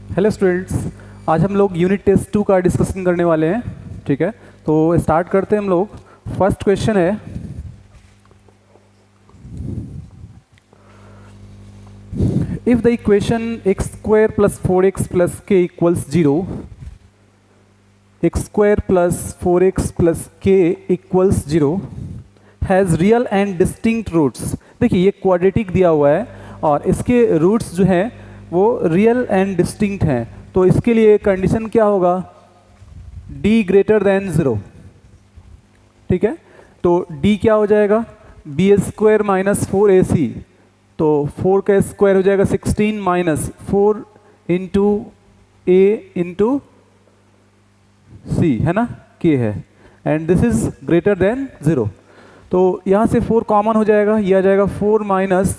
Hello students, आज हम लोग यूनिट टेस्ट 2 का डिस्कशन करने वाले हैं। ठीक है, तो स्टार्ट करते हैं हम लोग। फर्स्ट क्वेश्चन है, if the equation x square plus 4x plus K equals 0, x square plus 4x plus K equals 0 has real and distinct roots. देखिए ये क्वाड्रेटिक दिया हुआ है और इसके रूट्स जो हैं वो रियल एंड डिस्टिंक्ट हैं। तो इसके लिए कंडीशन क्या होगा? d greater than 0। ठीक है, तो d क्या हो जाएगा? बी स्क्वायर माइनस 4ac, तो 4 का स्क्वायर हो जाएगा 16 माइनस 4 इंटू a इंटू सी, है ना, k है, and this is greater then 0। तो यहाँ से 4 कॉमन हो जाएगा, ये आ जाएगा 4 माइनस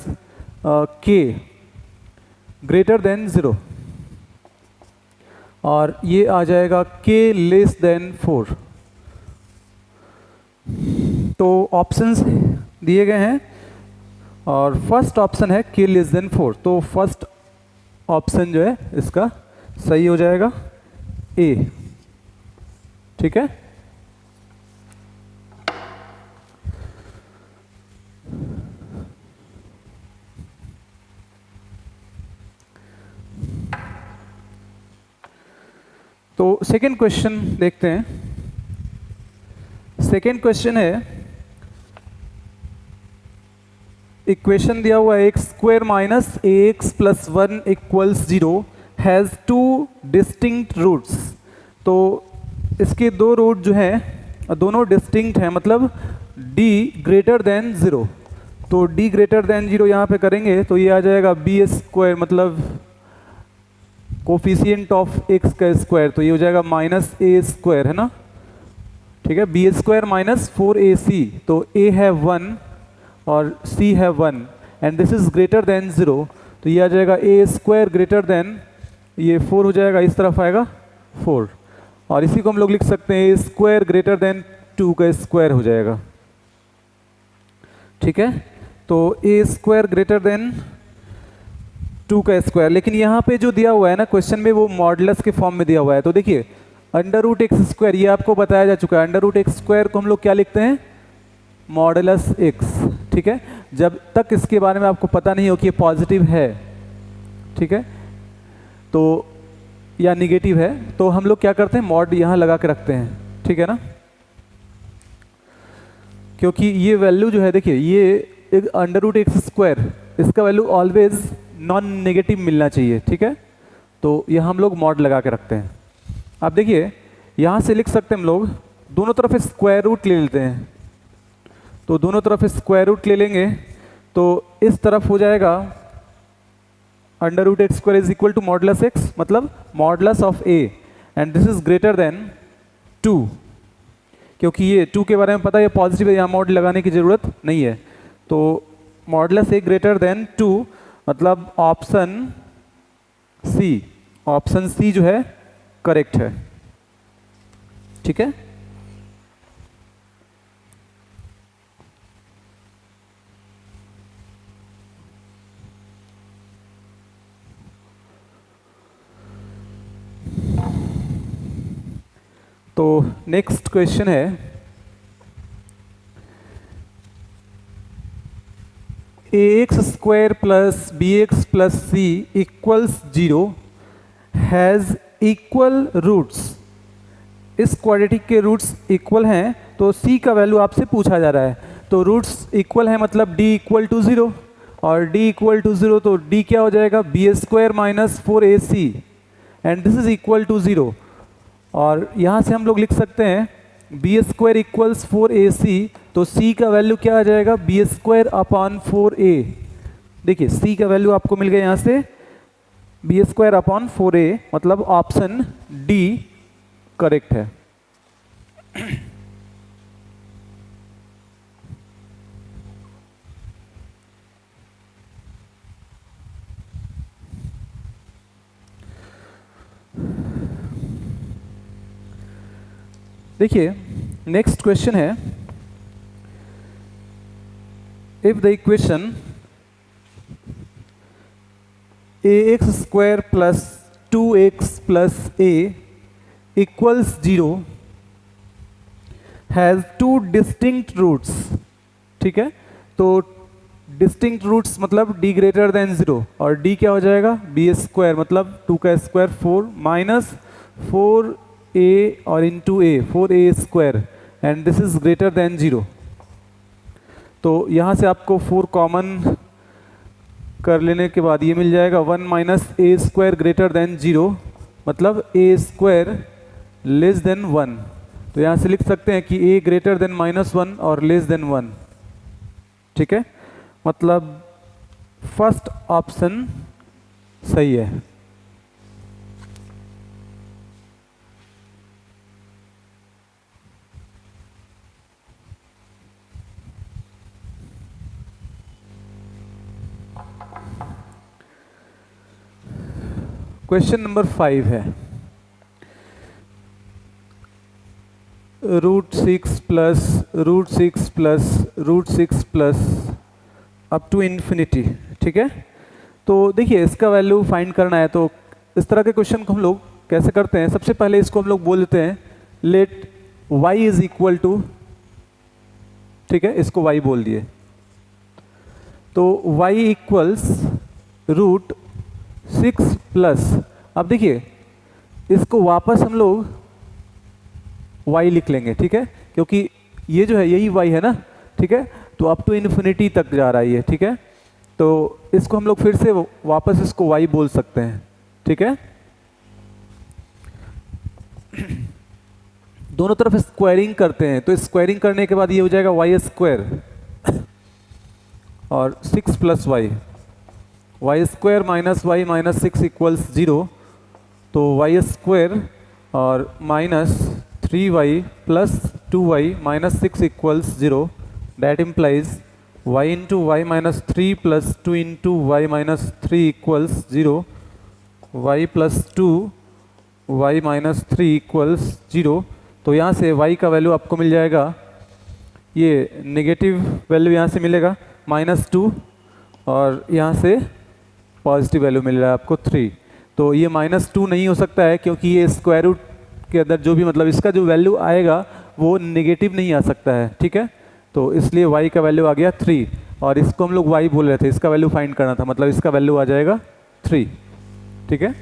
k ग्रेटर देन 0, और ये आ जाएगा k लेस देन 4। तो ऑप्शंस दिए गए हैं और फर्स्ट ऑप्शन है k लेस देन 4, तो फर्स्ट ऑप्शन जो है इसका सही हो जाएगा A। ठीक है, तो सेकेंड क्वेश्चन देखते हैं। सेकेंड क्वेश्चन है, इक्वेशन दिया हुआ है x square minus a x plus 1 equals 0 has 2 distinct roots. तो इसके दो रूट जो हैं दोनों डिस्टिंक्ट हैं, मतलब d ग्रेटर देन 0। तो d ग्रेटर देन 0 यहाँ पे करेंगे तो ये आ जाएगा बी स्क्वायर, मतलब कोफिशिएंट ऑफ एक्स का स्क्वायर, तो ये हो जाएगा माइनस ए स्क्वायर, है ना। ठीक है, बी स्क्वायर माइनस 4ac, तो a है 1 और c है 1 and this is greater then 0, तो ये आ जाएगा a स्क्वायर ग्रेटर देन, ये 4 हो जाएगा, इस तरफ आएगा 4, और इसी को हम लोग लिख सकते हैं a स्क्वायर ग्रेटर देन 2 का स्क्वायर हो जाएगा। ठीक है, तो a स्क्वायर ग्रेटर देन 2 का स्क्वायर, लेकिन यहाँ पे जो दिया हुआ है ना क्वेश्चन में वो मॉडुलस के फॉर्म में दिया हुआ है। तो देखिए अंडर रूट एक्स स्क्वायर, ये आपको बताया जा चुका है, अंडर रूट एक्स स्क्वायर को हम लोग क्या लिखते हैं? Modulus x. ठीक है, जब तक इसके बारे में आपको पता नहीं हो कि ये पॉजिटिव है, ठीक है, तो या निगेटिव है, तो हम लोग क्या करते हैं? मॉड यहाँ लगा के रखते हैं। ठीक है ना, क्योंकि ये वैल्यू जो है, देखिए ये अंडर रूट एक्स स्क्वायर, इसका वैल्यू ऑलवेज नॉन नेगेटिव मिलना चाहिए। ठीक है, तो यह हम लोग मॉड लगा के रखते हैं। अब देखिए यहाँ से लिख सकते हैं हम लोग, दोनों तरफ स्क्वायर रूट ले लेते हैं, तो दोनों तरफ स्क्वायर रूट ले लेंगे तो इस तरफ हो जाएगा under root X square is equal to modulus X, मतलब modulus of A, and this is greater than 2। क्योंकि ये 2 के बारे में पता है, ये पॉजिटिव है, यहाँ मॉड लगाने की जरूरत नहीं है, तो मॉडुलस ए ग्रेटर देन 2, मतलब ऑप्शन सी, ऑप्शन सी जो है करेक्ट है। ठीक है, तो नेक्स्ट क्वेश्चन है, A x square plus B x plus C equals 0 has equal roots. इस क्वाड्रेटिक के रूट्स इक्वल हैं, तो c का वैल्यू आपसे पूछा जा रहा है। तो रूट्स इक्वल हैं मतलब d इक्वल टू 0, और d इक्वल टू 0, तो d क्या हो जाएगा? B square minus 4ac and this is equal to 0, और यहाँ से हम लोग लिख सकते हैं बी स्क्वायर इक्वल्स 4ac, तो c का वैल्यू क्या आ जाएगा? B square upon 4a। देखिए c का वैल्यू आपको मिल गया यहाँ से बी स्क्वायर अपॉन 4a, मतलब ऑप्शन डी करेक्ट है। देखिए नेक्स्ट क्वेश्चन है, if the equation ax square plus 2x plus a equals 0 has two distinct roots, ठीक है। तो डिस्टिंक्ट रूट्स मतलब d ग्रेटर देन 0 और d क्या हो जाएगा b स्क्वायर मतलब 2 का स्क्वायर 4 माइनस 4a और into a 4a square and this is greater then 0। तो यहाँ से आपको 4 कॉमन कर लेने के बाद ये मिल जाएगा 1 माइनस ए स्क्वायर ग्रेटर देन 0 मतलब a स्क्वायर लेस देन 1। तो यहाँ से लिख सकते हैं कि a ग्रेटर देन -1 और लेस देन 1, ठीक है। मतलब फर्स्ट ऑप्शन सही है। क्वेश्चन नंबर 5 है √6 plus √6 plus √6 plus up to infinity, ठीक है। तो देखिए इसका वैल्यू फाइंड करना है तो इस तरह के क्वेश्चन को हम लोग कैसे करते हैं, सबसे पहले इसको हम लोग बोल देते हैं let y is equal to, ठीक है, इसको y बोल दिए। तो y इक्वल्स √6 प्लस, अब देखिए इसको वापस हम लोग y लिख लेंगे, ठीक है, क्योंकि ये जो है यही y है ना, ठीक है। तो अप टू इन्फिनिटी तक जा रहा है ये, ठीक है। तो इसको हम लोग फिर से वापस इसको y बोल सकते हैं, ठीक है। दोनों तरफ स्क्वायरिंग करते हैं तो स्क्वायरिंग करने के बाद ये हो जाएगा y स्क्वायर और 6 plus y square minus y minus 6 equals 0। तो y स्क्वायर और minus 3y plus 2y minus 6 equals 0। That implies y into y minus 3 plus 2 into y minus 3 equals 0, y plus 2 y minus 3 equals 0। तो यहाँ से y का value आपको मिल जाएगा, ये नेगेटिव वैल्यू यहाँ से मिलेगा -2 और यहाँ से पॉजिटिव वैल्यू मिल रहा है आपको 3। तो ये -2 नहीं हो सकता है क्योंकि ये स्क्वायर रूट के अंदर जो भी मतलब इसका जो वैल्यू आएगा वो नेगेटिव नहीं आ सकता है, ठीक है। तो इसलिए y का वैल्यू आ गया 3 और इसको हम लोग y बोल रहे थे, इसका वैल्यू फाइंड करना था, मतलब इसका वैल्यू आ जाएगा 3, ठीक है।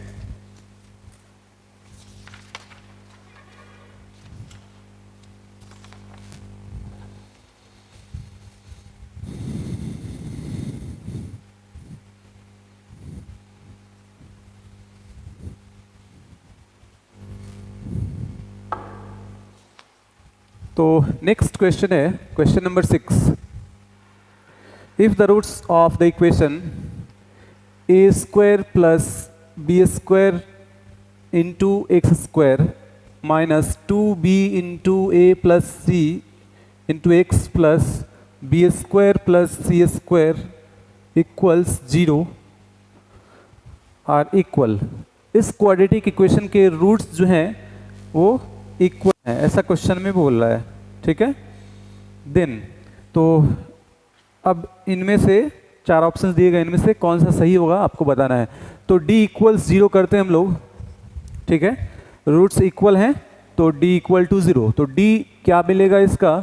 तो नेक्स्ट क्वेश्चन है question number 6। If the roots of the equation a square plus b square into x square minus 2b into a plus c into x plus b square plus c square equals 0 are equal, इस quadratic equation के roots जो हैं वो equal है, ऐसा question में बोल रहा है, ठीक है। देन तो अब इनमें से 4 ऑप्शंस दिए गए, इनमें से कौन सा सही होगा आपको बताना है। तो d इक्वल्स 0 करते हैं हम लोग, ठीक है, रूट्स इक्वल हैं तो d इक्वल टू 0। तो d क्या मिलेगा इसका,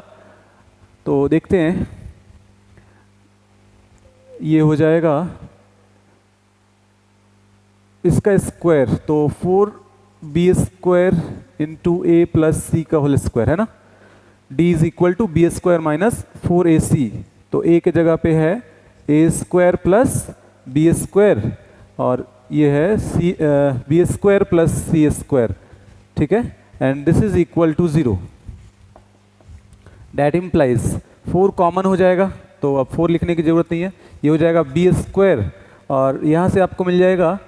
तो देखते हैं, ये हो जाएगा इसका स्क्वायर तो 4b square into a plus C का होल स्क्वायर है ना। d is equal to B square minus 4ac, तो a के जगह पे है a square plus B square और ये है बी स्क्वायर प्लस सी स्क्वायर, ठीक है, and this is equal to 0। That implies 4 common हो जाएगा तो अब 4 लिखने की जरूरत नहीं है, ये हो जाएगा बी स्क्वायर और यहाँ से आपको मिल जाएगा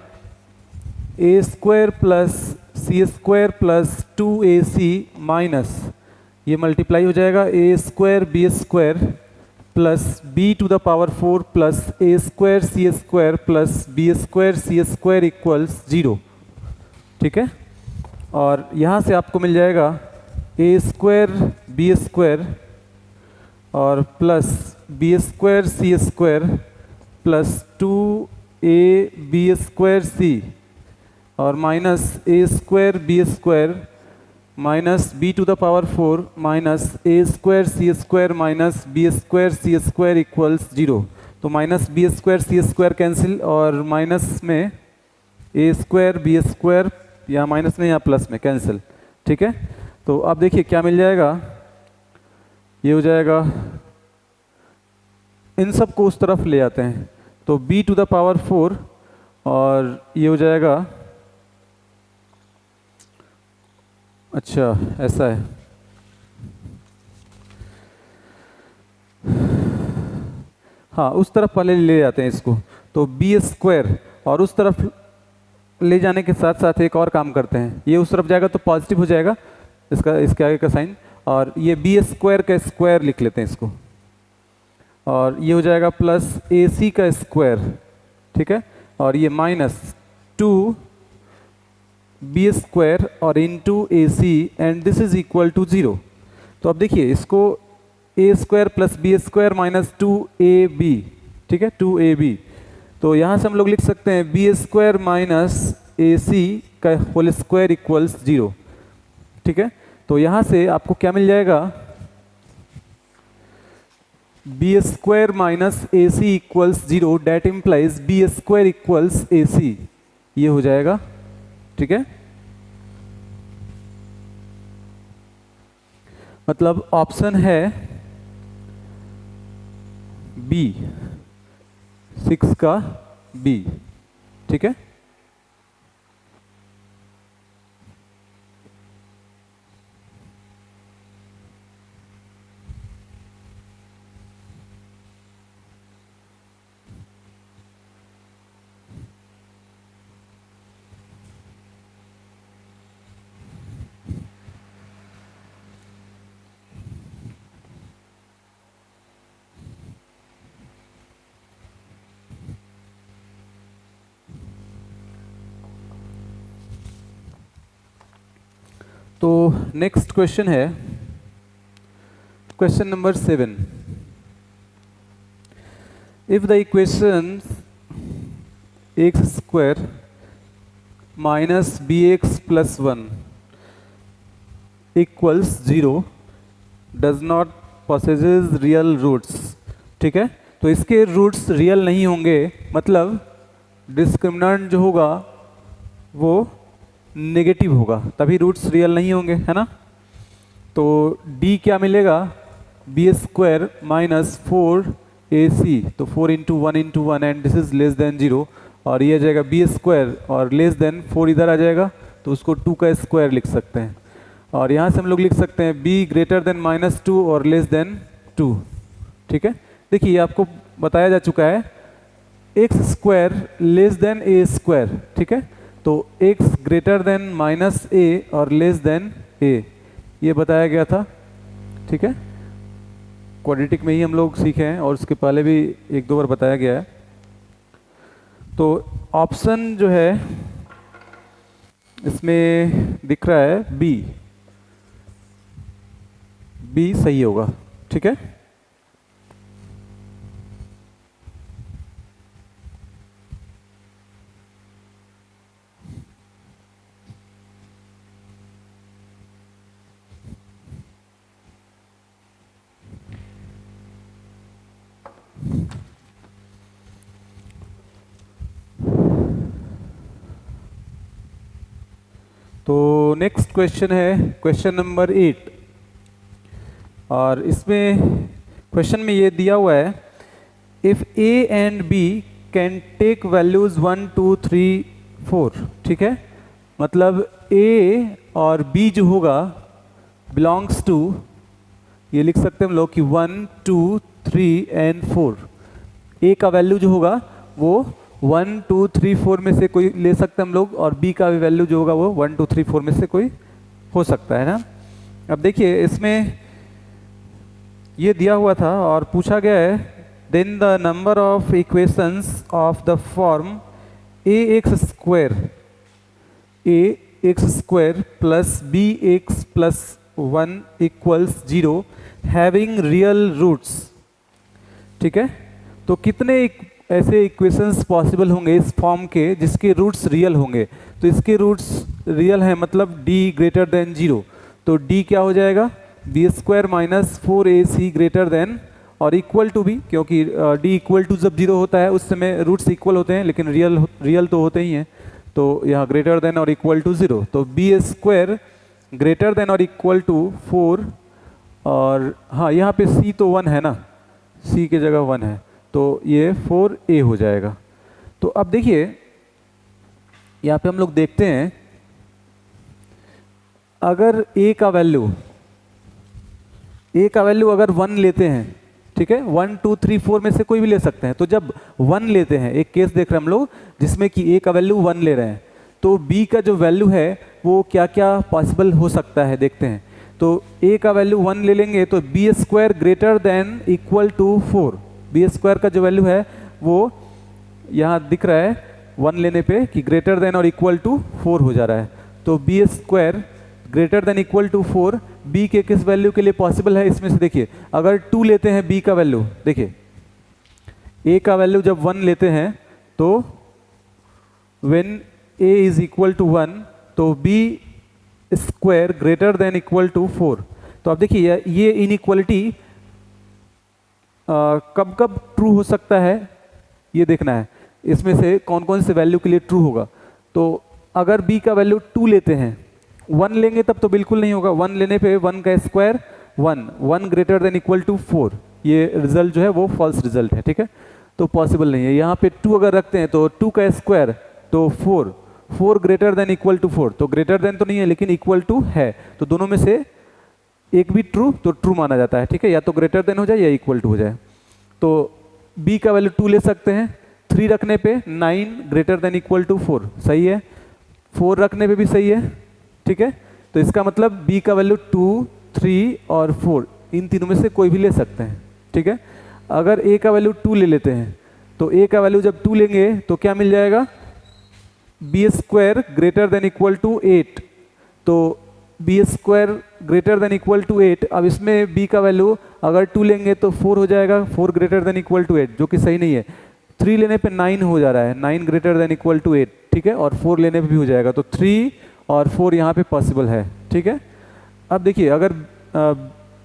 a square plus C square plus 2ac minus ये मल्टीप्लाई हो जाएगा a square B square plus b to the power 4 plus a square C square plus b square C square equals 0, ठीक है। और यहाँ से आपको मिल जाएगा a स्क्वायर बी स्क्वायर और प्लस बी स्क्वायर सी square plus 2ab square c और minus A square B square minus b to the power 4 minus A square C square minus B square C square equals 0। तो minus B square सी square cancel और minus में a square B square या minus में या plus में cancel. ठीक है, तो अब देखिए क्या मिल जाएगा, ये हो जाएगा, इन सब को उस तरफ ले आते हैं तो b टू द पावर 4 और ये हो जाएगा, अच्छा ऐसा है, हाँ उस तरफ पहले ले जाते हैं इसको, तो बी स्क्वायर और उस तरफ ले जाने के साथ साथ एक और काम करते हैं, ये उस तरफ जाएगा तो पॉजिटिव हो जाएगा इसका, इसके आगे का साइन, और ये बी स्क्वायर का स्क्वायर लिख लेते हैं इसको, और ये हो जाएगा प्लस ए सी का स्क्वायर। ठीक है, और ये माइनस 2 बी स्क्वायर और into A C and this is equal to 0। तो अब देखिए इसको A square plus B square minus 2ab, ठीक है 2ab, तो यहाँ से हम लोग लिख सकते हैं बी स्क्वायर माइनस ए सी का होल स्क्वायर इक्वल्स 0। ठीक है, तो यहाँ से आपको क्या मिल जाएगा, B square minus A C equals 0, that implies B square equals A C, ये हो जाएगा। ठीक है, मतलब ऑप्शन है बी, 6 का बी। ठीक है, तो नेक्स्ट क्वेश्चन है question number 7। If the equation x square minus b x plus 1 equals 0 does not possesses real roots. ठीक है, तो इसके रूट्स रियल नहीं होंगे, मतलब डिस्क्रिमिनेंट जो होगा वो नेगेटिव होगा, तभी रूट्स रियल नहीं होंगे, है ना। तो d क्या मिलेगा, बी स्क्वायर माइनस 4ac, तो 4 into 1 into 1 and this is less than 0, और ये आ जाएगा बी स्क्वायर और लेस देन 4 इधर आ जाएगा तो उसको 2 का स्क्वायर लिख सकते हैं, और यहाँ से हम लोग लिख सकते हैं b ग्रेटर देन माइनस 2 और लेस देन 2। ठीक है, देखिए ये आपको बताया जा चुका है, एक्स स्क्वायर लेस देन ए स्क्वायर। ठीक है, तो x ग्रेटर देन माइनस ए और लेस देन ए, ये बताया गया था। ठीक है, क्वाड्रेटिक में ही हम लोग सीखे हैं और उसके पहले भी एक दो बार बताया गया है। तो ऑप्शन जो है इसमें दिख रहा है बी, बी सही होगा। ठीक है, तो नेक्स्ट क्वेश्चन है क्वेश्चन नंबर 8, और इसमें क्वेश्चन में ये दिया हुआ है, if a and b can take values 1 2 3 4। ठीक है, मतलब ए और बी जो होगा बिलोंग्स टू, ये लिख सकते हैं हम लोग कि 1 2 3 एंड 4। ए का वैल्यू जो होगा वो 1 2 3 4 में से कोई ले सकते हैं हम लोग, और बी का भी वैल्यू जो होगा वो 1 2 3 4 में से कोई हो सकता है ना। अब देखिए इसमें ये दिया हुआ था और पूछा गया है, then the number of equations of the form a x square plus B x plus 1 equals 0 having real roots. ठीक है, तो कितने ऐसे इक्वेशंस पॉसिबल होंगे इस फॉर्म के जिसके रूट्स रियल होंगे। तो इसके रूट्स रियल हैं, मतलब d ग्रेटर देन 0, तो d क्या हो जाएगा, B square minus 4ac greater than और इक्वल टू भी, क्योंकि d इक्वल टू जब 0 होता है उस समय रूट्स इक्वल होते हैं, लेकिन रियल तो होते ही हैं। तो यहाँ ग्रेटर देन और इक्वल टू 0, तो बी स्क्वायर ग्रेटर देन और इक्वल टू 4, और हाँ यहाँ पे c तो 1 है ना, c की जगह 1 है, तो ये 4a हो जाएगा। तो अब देखिए यहाँ पे हम लोग देखते हैं, अगर a का वैल्यू अगर 1 लेते हैं, ठीक है, 1 2 3 4 में से कोई भी ले सकते हैं। तो जब 1 लेते हैं, एक केस देख रहे हैं हम लोग जिसमें कि a का वैल्यू 1 ले रहे हैं, तो b का जो वैल्यू है वो क्या क्या पॉसिबल हो सकता है देखते हैं। तो a का वैल्यू 1 ले लेंगे तो B square greater than equal to 4, b square का जो वैल्यू है वो यहाँ दिख रहा है 1 लेने पे कि ग्रेटर देन और इक्वल टू 4 हो जा रहा है। तो B square greater than equal to 4 b के किस वैल्यू के लिए पॉसिबल है, इसमें से देखिए अगर 2 लेते हैं b का वैल्यू, देखिए a का वैल्यू जब 1 लेते हैं तो when a is equal to 1 तो b square greater than equal to 4। तो आप देखिए ये इनइक्वालिटी कब कब ट्रू हो सकता है ये देखना है, इसमें से कौन कौन से वैल्यू के लिए ट्रू होगा। तो अगर b का वैल्यू 2 लेते हैं, 1 लेंगे तब तो बिल्कुल नहीं होगा, 1 लेने पे 1 का square 1 greater than equal to 4, ये रिजल्ट जो है वो फॉल्स रिजल्ट है, ठीक है, तो पॉसिबल नहीं है। यहाँ पे 2 अगर रखते हैं तो 2 का स्क्वायर तो 4 ग्रेटर देन इक्वल टू 4, तो ग्रेटर देन तो नहीं है लेकिन इक्वल टू है, तो दोनों में से एक भी ट्रू तो ट्रू माना जाता है, ठीक है, या तो ग्रेटर देन हो जाए या इक्वल टू हो जाए। तो b का वैल्यू 2 ले सकते हैं, 3 रखने पे 9 ग्रेटर देन इक्वल टू 4 सही है, 4 रखने पे भी सही है, ठीक है। तो इसका मतलब b का वैल्यू 2 3 और 4 इन तीनों में से कोई भी ले सकते हैं, ठीक है। अगर a का वैल्यू 2 ले लेते हैं तो a का वैल्यू जब 2 लेंगे तो क्या मिल जाएगा, B square greater than equal to 8, तो B square greater than equal to 8, अब इसमें b का वैल्यू अगर 2 लेंगे तो 4 हो जाएगा, 4 ग्रेटर देन इक्वल टू 8 जो कि सही नहीं है, 3 लेने पे 9 हो जा रहा है, 9 ग्रेटर देन इक्वल टू 8, ठीक है, और 4 लेने पे भी हो जाएगा, तो 3 और 4 यहाँ पे पॉसिबल है, ठीक है। अब देखिए अगर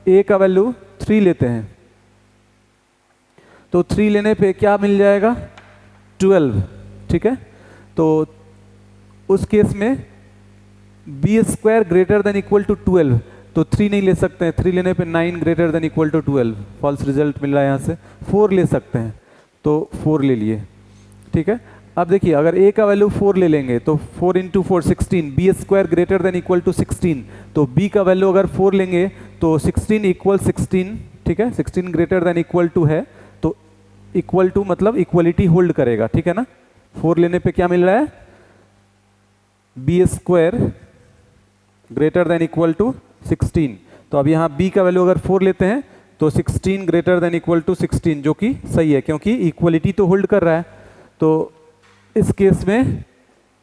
a का वैल्यू 3 लेते हैं तो 3 लेने पे क्या मिल जाएगा 12, ठीक है। तो उस केस में b square greater than equal to 12, तो 3 नहीं ले सकते हैं, 3 लेने पे 9 greater than equal to 12 false result मिल रहा है यहाँ से। 4 ले सकते हैं तो 4 ले लिए, ठीक है। अब देखिए अगर a का वैल्यू 4 ले लेंगे तो 4 into 4 16, b square greater than equal to 16, तो b का वैल्यू अगर 4 लेंगे तो 16 इक्वल 16, ठीक है, 16 ग्रेटर देन इक्वल टू है, तो इक्वल टू मतलब इक्वलिटी होल्ड करेगा, ठीक है ना। 4 लेने पे क्या मिल रहा है, B square greater than equal to 16, तो अब यहाँ b का वैल्यू अगर 4 लेते हैं तो 16 ग्रेटर देन इक्वल टू 16 जो कि सही है क्योंकि इक्वलिटी तो होल्ड कर रहा है। तो इस केस में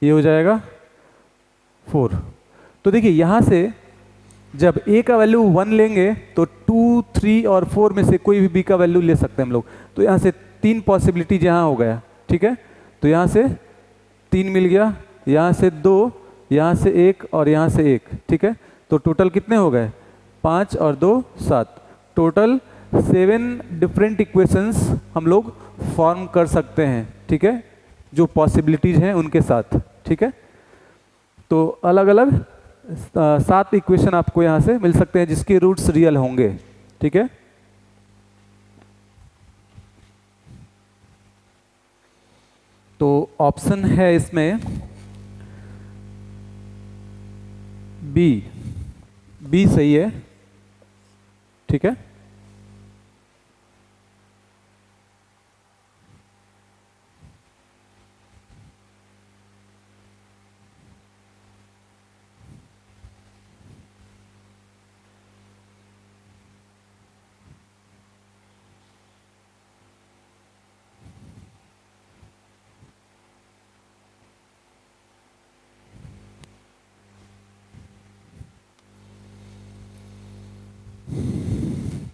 ये हो जाएगा 4। तो देखिए यहाँ से जब a का वैल्यू 1 लेंगे तो 2 3 और 4 में से कोई भी b का वैल्यू ले सकते हैं हम लोग, तो यहाँ से 3 पॉसिबिलिटी यहाँ हो गया, ठीक है। तो यहाँ से 3 मिल गया, यहाँ से 2, यहाँ से 1 और यहाँ से 1, ठीक है। तो टोटल कितने हो गए 5 और 2 7, टोटल 7 डिफरेंट इक्वेशंस हम लोग फॉर्म कर सकते हैं, ठीक है, जो पॉसिबिलिटीज हैं उनके साथ, ठीक है। तो अलग अलग 7 इक्वेशन आपको यहाँ से मिल सकते हैं जिसके रूट्स रियल होंगे, ठीक है। तो ऑप्शन है इसमें बी सही है, ठीक है।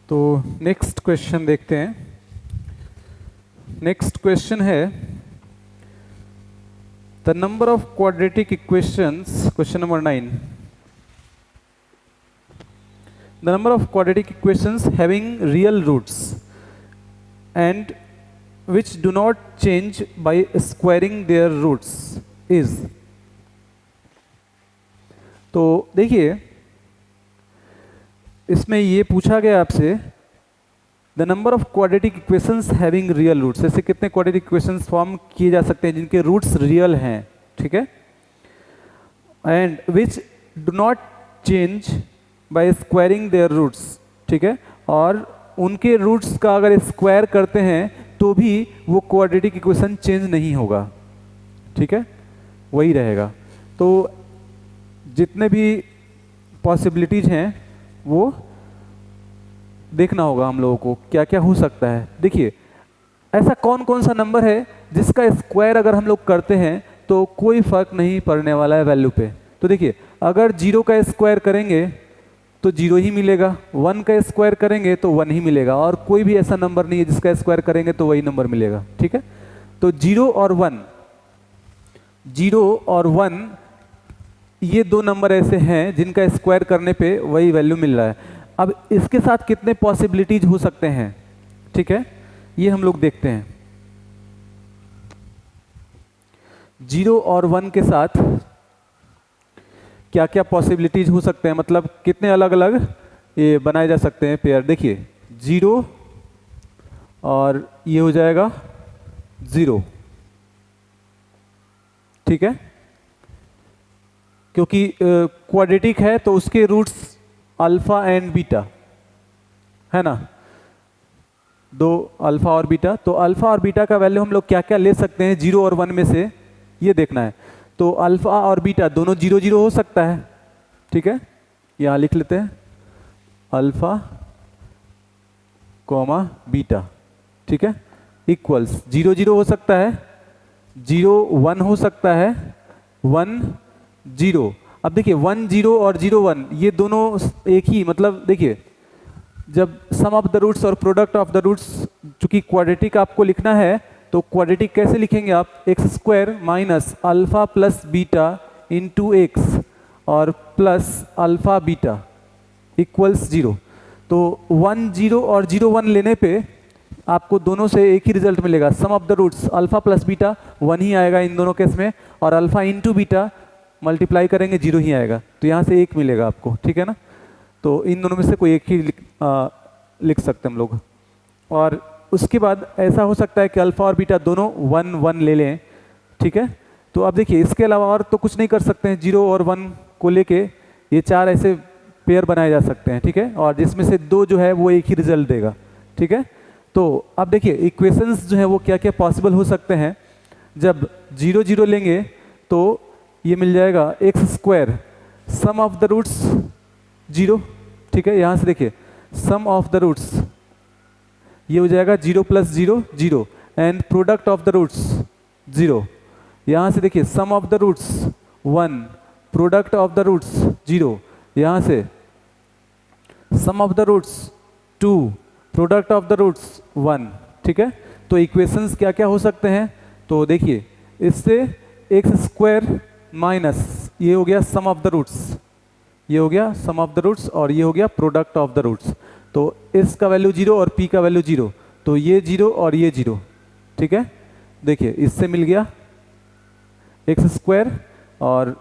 तो नेक्स्ट क्वेश्चन देखते हैं। नेक्स्ट क्वेश्चन है the number of quadratic equations, question number 9, the number of quadratic equations having real roots and which do not change by squaring their roots is। तो देखिए इसमें ये पूछा गया आपसे the number of quadratic equations having real roots, ऐसे कितने quadratic equations form किए जा सकते हैं जिनके रूट्स रियल हैं, ठीक है, and which do not change by squaring their roots, ठीक है, और उनके रूट्स का अगर स्क्वायर करते हैं तो भी वो क्वाड्रेटिक इक्वेशन चेंज नहीं होगा, ठीक है, वही रहेगा। तो जितने भी पॉसिबिलिटीज हैं वो देखना होगा हम लोगों को, क्या क्या हो सकता है। देखिए ऐसा कौन कौन सा नंबर है जिसका स्क्वायर अगर हम लोग करते हैं तो कोई फर्क नहीं पड़ने वाला है वैल्यू पे। तो देखिए अगर 0 का स्क्वायर करेंगे तो 0 ही मिलेगा, 1 का स्क्वायर करेंगे तो 1 ही मिलेगा, और कोई भी ऐसा नंबर नहीं है जिसका स्क्वायर करेंगे तो वही नंबर मिलेगा, ठीक है। तो 0 और 1, 0 और 1 ये दो नंबर ऐसे हैं जिनका स्क्वायर करने पे वही वैल्यू मिल रहा है। अब इसके साथ कितने पॉसिबिलिटीज हो सकते हैं, ठीक है, ये हम लोग देखते हैं। 0 और 1 के साथ क्या क्या पॉसिबिलिटीज हो सकते हैं, मतलब कितने अलग अलग ये बनाए जा सकते हैं पेयर। देखिए 0 और ये हो जाएगा 0, ठीक है, क्योंकि क्वाड्रेटिक है तो उसके रूट्स अल्फा एंड बीटा है ना, 2 अल्फा और बीटा। तो अल्फा और बीटा का वैल्यू हम लोग क्या क्या ले सकते हैं 0 और 1 में से, ये देखना है। तो अल्फा और बीटा दोनों 0 0 हो सकता है, ठीक है, यहां लिख लेते हैं अल्फा कॉमा बीटा, ठीक है, इक्वल्स 0 0 हो सकता है, 0 1 हो सकता है, 1 0। अब देखिए 1 0 और 0 1 ये दोनों एक ही, मतलब देखिए जब सम ऑफ द रूट्स और प्रोडक्ट ऑफ द रूट्स, चूंकि क्वाड्रेटिक आपको लिखना है तो क्वाड्रेटिक कैसे लिखेंगे आप, x square minus alpha plus beta into x और प्लस अल्फा बीटा इक्वल्स 0। तो 1 0 और 0 1 लेने पे आपको दोनों से एक ही रिजल्ट मिलेगा, sum of the roots alpha plus beta 1 ही आएगा इन दोनों केस में, और अल्फा इंटू बीटा मल्टीप्लाई करेंगे 0 ही आएगा, तो यहाँ से 1 मिलेगा आपको, ठीक है ना। तो इन दोनों में से कोई एक ही लिख सकते हैं हम लोग। और उसके बाद ऐसा हो सकता है कि अल्फा और बीटा दोनों 1 1 ले लें, ठीक है। तो अब देखिए इसके अलावा और तो कुछ नहीं कर सकते हैं, 0 और 1 को लेके ये 4 ऐसे पेयर बनाए जा सकते हैं, ठीक है, और जिसमें से 2 जो है वो एक ही रिजल्ट देगा, ठीक है। तो अब देखिए इक्वेशंस जो है वो क्या क्या पॉसिबल हो सकते हैं। जब 0 0 लेंगे तो ये मिल जाएगा x square sum of the roots 0, ठीक है, यहाँ से देखिए सम ऑफ द रूट्स ये हो जाएगा 0 plus 0 0 and product of the roots 0। यहाँ से देखिए sum of the roots 1, product of the roots 0, यहाँ से sum of the roots 2, product of the roots 1, ठीक है। तो इक्वेशंस क्या क्या हो सकते हैं, तो देखिए इससे एक्स स्क्वायर माइनस ये हो गया सम ऑफ द रूट्स, ये हो गया सम ऑफ द रूट्स, और ये हो गया प्रोडक्ट ऑफ द रूट्स। तो इस का वैल्यू 0 और p का वैल्यू 0, तो ये 0 और ये 0, ठीक है। देखिए इससे मिल गया एक्स स्क्वायर और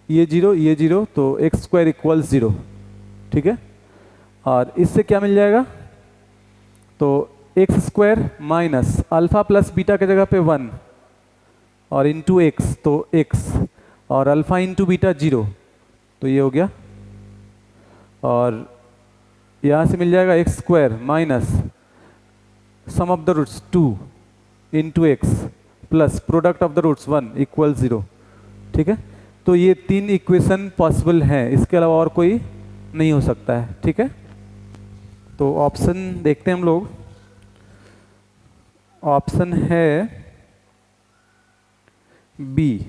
ये 0 तो एक्स स्क्वायर इक्वल्स 0, ठीक है। और इससे क्या मिल जाएगा, तो x square minus alpha plus beta की जगह पे 1 और इंटू एक्स, तो एक्स और अल्फा इंटू बीटा 0, तो ये हो गया। और यहाँ से मिल जाएगा x square minus sum of the roots 2 into x plus product of the roots 1 equal 0, ठीक है। तो ये 3 इक्वेशन पॉसिबल हैं, इसके अलावा और कोई नहीं हो सकता है, ठीक है। तो ऑप्शन देखते हैं हम लोग, ऑप्शन है बी,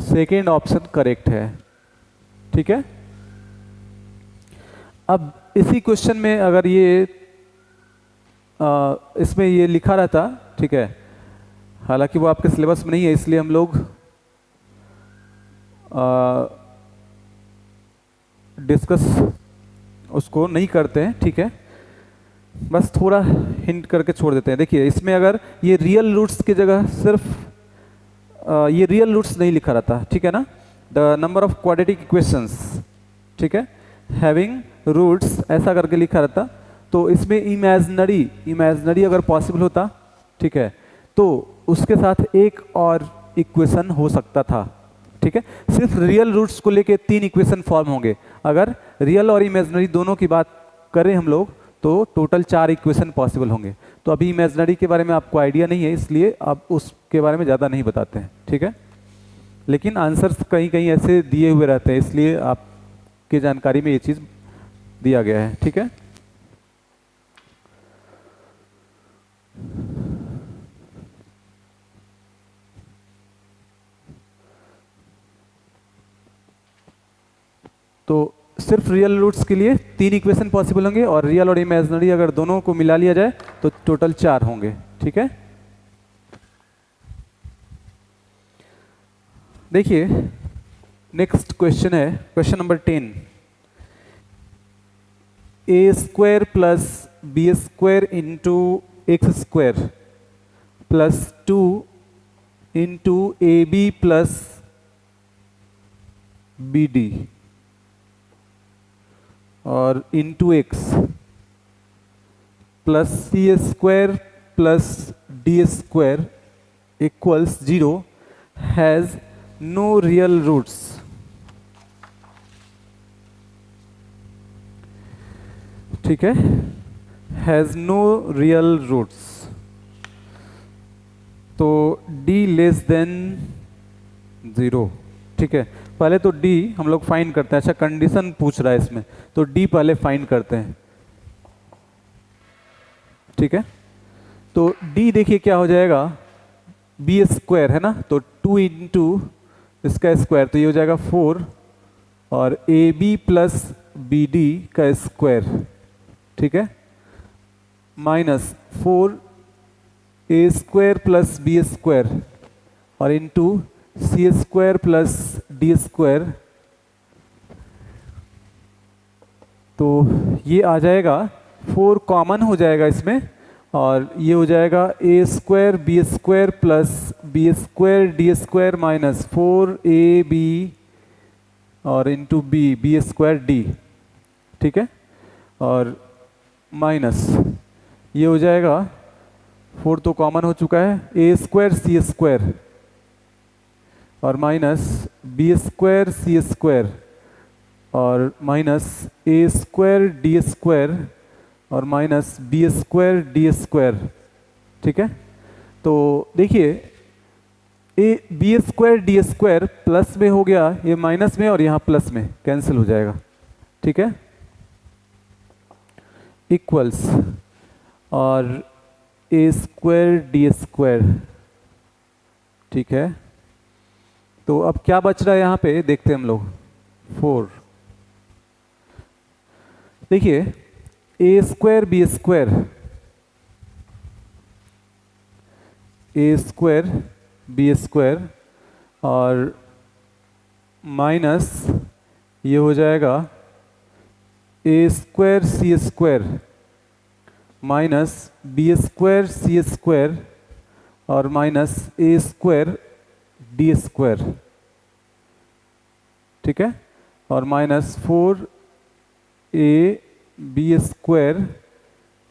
सेकेंड ऑप्शन करेक्ट है, ठीक है। अब इसी क्वेश्चन में अगर ये इसमें ये लिखा रहता, ठीक है, हालांकि वो आपके सिलेबस में नहीं है, इसलिए हम लोग डिस्कस उसको नहीं करते हैं, ठीक है, बस थोड़ा हिंट करके छोड़ देते हैं। देखिए इसमें अगर ये रियल रूट्स की जगह सिर्फ ये रियल रूट्स नहीं लिखा रहता, ठीक है ना, the number of quadratic equations, ठीक है, हैविंग रूट्स ऐसा करके लिखा रहता, तो इसमें इमेजिनरी अगर पॉसिबल होता, ठीक है, तो उसके साथ एक और इक्वेशन हो सकता था, ठीक है। सिर्फ रियल रूट्स को लेके 3 इक्वेशन फॉर्म होंगे। अगर रियल और इमेजिनरी दोनों की बात करें हम लोग तो टोटल 4 इक्वेशन पॉसिबल होंगे। तो अभी इमेजिनरी के बारे में आपको आइडिया नहीं है, इसलिए आप उसके बारे में ज़्यादा नहीं बताते हैं, ठीक है, लेकिन आंसर्स कहीं कहीं ऐसे दिए हुए रहते हैं, इसलिए आपकी जानकारी में ये चीज़ दिया गया है, ठीक है। तो सिर्फ रियल रूट्स के लिए 3 इक्वेशन पॉसिबल होंगे और रियल और इमेजिनरी अगर दोनों को मिला लिया जाए तो टोटल 4 होंगे, ठीक है। देखिए नेक्स्ट क्वेश्चन है question number 10। A square plus B square into x square plus 2 into A B plus B D और into x plus C square plus D square equals 0 has no real roots. ठीक है, has no real roots. तो d less than 0, ठीक है। पहले तो d हम लोग फाइंड करते हैं। अच्छा कंडीशन पूछ रहा है इसमें, तो d पहले फाइंड करते हैं, ठीक है। तो d देखिए क्या हो जाएगा, b स्क्वायर है ना, तो 2 इंटू इसका स्क्वायर, तो ये हो जाएगा 4 और a B plus B d का स्क्वायर, ठीक है, minus 4 a square plus B square और into c square plus D square. तो ये आ जाएगा 4 कॉमन हो जाएगा इसमें और ये हो जाएगा ए square B square plus B square D square minus 4 A B और into B B square D, ठीक है, और माइनस ये हो जाएगा 4 तो कॉमन हो चुका है, ए स्क्वायर सी स्क्वायर और माइनस बी स्क्वायर सी स्क्वायर और माइनस ए स्क्वायर डी स्क्वायर और minus B square D square, ठीक है। तो देखिए A B square D square plus में हो गया, ये माइनस में और यहाँ प्लस में कैंसिल हो जाएगा, ठीक है, इक्वल्स और ए स्क्वायर डी स्क्वायर, ठीक है। तो अब क्या बच रहा है यहाँ पे देखते हैं हम लोग, 4। देखिए a square B square, A square B square और माइनस ये हो जाएगा ए स्क्वायर सी स्क्वायर माइनस बी स्क्वायर सी स्क्वायर और माइनस ए स्क्वायर डी स्क्वायर, ठीक है, और माइनस 4 ए बी स्क्वायर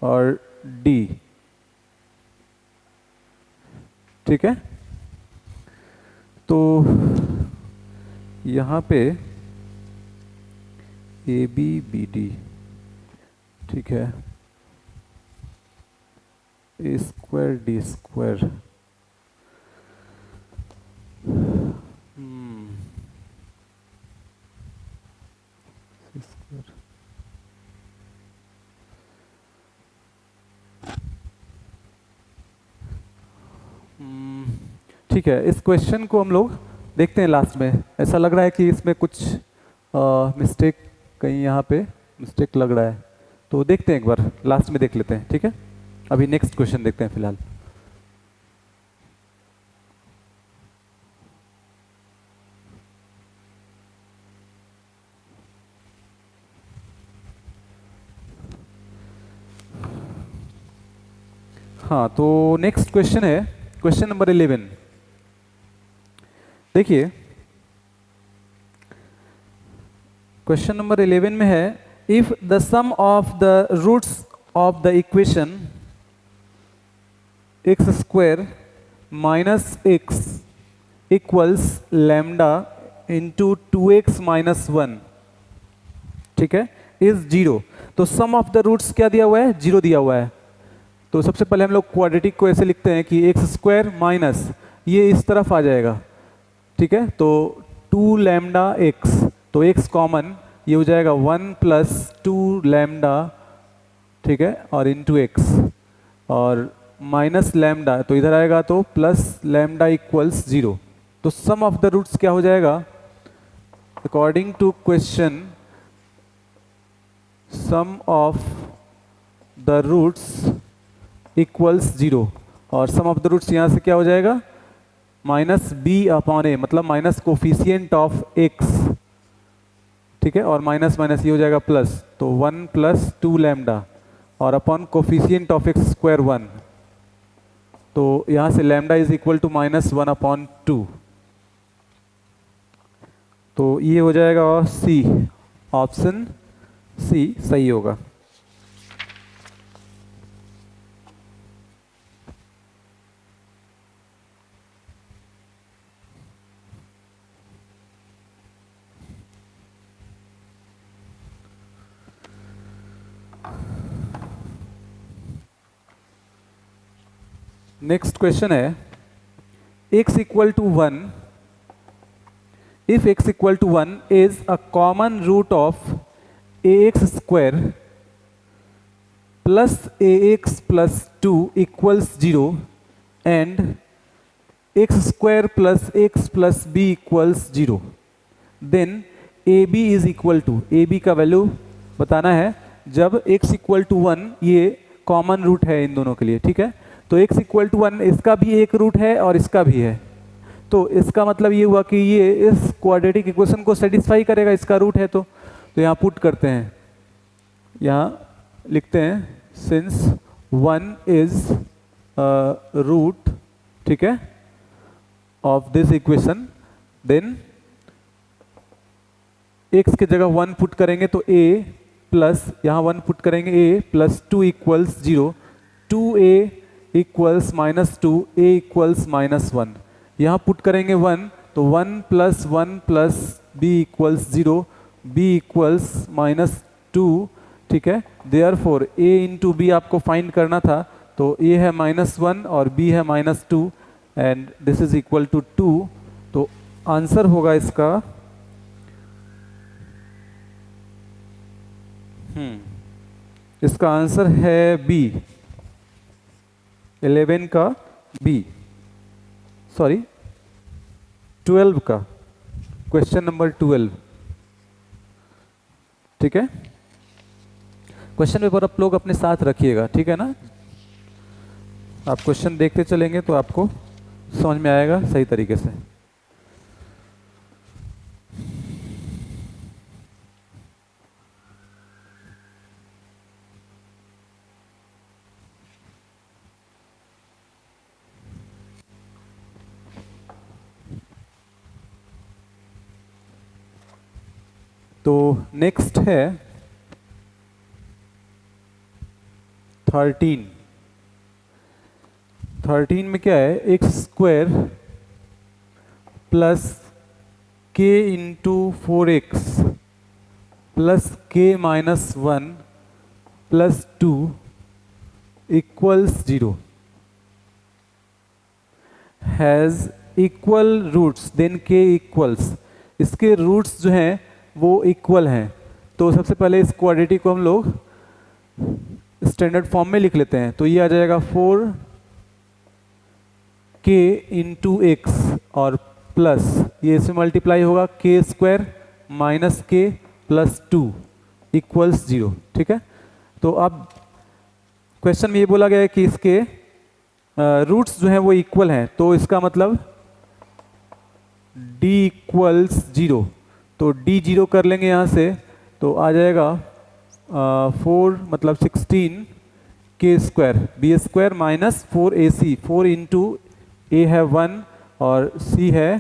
और डी, ठीक है। तो यहाँ पे ए बी बी डी, ठीक है, ए स्क्वायर डी स्क्वायर, ठीक है। इस क्वेश्चन को हम लोग देखते हैं लास्ट में। ऐसा लग रहा है कि इसमें कुछ मिस्टेक, कहीं यहाँ पे मिस्टेक लग रहा है, तो देखते हैं एक बार, लास्ट में देख लेते हैं, ठीक है। अभी नेक्स्ट क्वेश्चन देखते हैं फिलहाल। हाँ, तो नेक्स्ट क्वेश्चन है क्वेश्चन नंबर 11। देखिए क्वेश्चन नंबर 11 में है, if the sum of the roots of the equation x square minus X equals lambda into 2x minus 1, ठीक है, इज जीरो। तो सम ऑफ द रूट्स क्या दिया हुआ है? जीरो दिया हुआ है। तो सबसे पहले हम लोग क्वाड्रेटिक को ऐसे लिखते हैं कि एक्स स्क्वायर माइनस ये इस तरफ आ जाएगा, ठीक है, तो 2 लैम्डा एक्स, तो एक्स कॉमन, ये हो जाएगा 1 प्लस 2 लैम्डा, ठीक है, और इंटू एक्स, और माइनस लैम्डा तो इधर आएगा तो प्लस लैम्डा इक्वल्स 0। तो सम ऑफ द रूट्स क्या हो जाएगा? According to question, sum of the roots equals 0, और सम ऑफ द रूट्स यहाँ से क्या हो जाएगा? माइनस बी अपॉन ए, मतलब माइनस कोफिशियंट ऑफ एक्स, ठीक है, और माइनस माइनस ये हो जाएगा प्लस, तो 1 प्लस 2 लैम्डा और upon coefficient of X square 1, तो यहाँ से lambda is equal to minus 1 upon 2, तो ये हो जाएगा सी, ऑप्शन सी सही होगा। नेक्स्ट क्वेश्चन है, x equal to 1, if x equal to 1 is a common root of ax square plus ax plus 2 equals 0 and x square plus x plus b equals 0, then ab is equal to, ab का value बताना है जब x equal to 1, ये common root है इन दोनों के लिए, ठीक है, तो x इक्वल टू 1 इसका भी एक रूट है और इसका भी है, तो इसका मतलब ये हुआ कि ये इस क्वाड्रेटिक इक्वेशन को सेटिस्फाई करेगा, इसका रूट है तो यहाँ पुट करते हैं, यहाँ लिखते हैं सिंस 1 इज रूट, ठीक है, of this equation, then x की जगह 1 पुट करेंगे तो a प्लस, यहाँ 1 पुट करेंगे a plus 2 equals 0, 2a equals minus 2, a equals minus 1, यहाँ पुट करेंगे 1 तो 1 plus 1 plus b equals 0, b equals minus 2, ठीक है, देयरफॉर a इंटू b आपको फाइंड करना था, तो a है माइनस 1 और b है minus 2 and this is equal to 2, तो आंसर होगा इसका इसका आंसर है b, 11 का बी, सॉरी 12 का, क्वेश्चन नंबर 12, ठीक है। क्वेश्चन पेपर आप लोग अपने साथ रखिएगा, ठीक है ना, आप क्वेश्चन देखते चलेंगे तो आपको समझ में आएगा सही तरीके से। तो नेक्स्ट है 13। 13 में क्या है? X square plus K into 4x plus K minus 1 plus 2 equals 0 has equal roots, then K equals, इसके रूट्स जो हैं वो इक्वल हैं। तो सबसे पहले इस क्वाड्रेटिक को हम लोग स्टैंडर्ड फॉर्म में लिख लेते हैं, तो ये आ जाएगा 4k इंटू एक्स और प्लस ये इसमें मल्टीप्लाई होगा के square minus K plus 2 equals 0, ठीक है। तो अब क्वेश्चन में ये बोला गया है कि इसके रूट्स जो हैं वो इक्वल हैं, तो इसका मतलब d इक्वल्स 0, तो d 0 कर लेंगे यहाँ से तो आ जाएगा 4 मतलब 16 K square B square minus 4ac, 4 into A है 1 और c है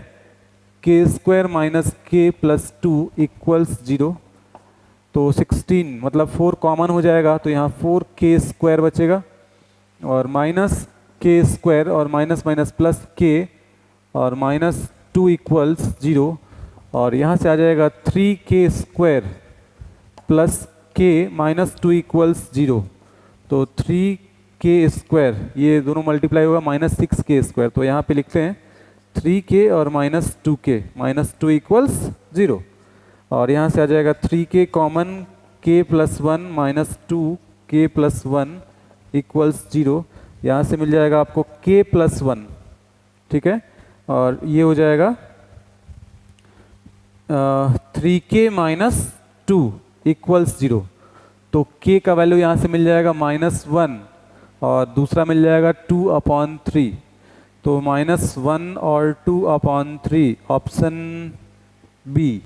K square minus K plus 2 equals 0। तो 16 मतलब 4 कॉमन हो जाएगा तो यहाँ 4 के स्क्वायर बचेगा और माइनस के स्क्वायर और माइनस माइनस प्लस के और माइनस 2 इक्वल्स 0 और यहाँ से आ जाएगा 3 के square plus K minus 2 equals 0। तो 3 के स्क्वायर ये दोनों मल्टीप्लाई होगा माइनस 6 के स्क्वायर, तो यहाँ पे लिखते हैं 3 के और माइनस 2 के, माइनस 2 इक्वल्स 0 और यहाँ से आ जाएगा 3 के कॉमन के प्लस 1 माइनस 2 के प्लस 1 इक्वल्स 0। यहाँ से मिल जाएगा आपको के प्लस 1, ठीक है, और ये हो जाएगा 3 के माइनस 2 इक्वल्स 0। तो k का वैल्यू यहाँ से मिल जाएगा -1 और दूसरा मिल जाएगा 2/3, तो -1 और 2/3 ऑप्शन बी।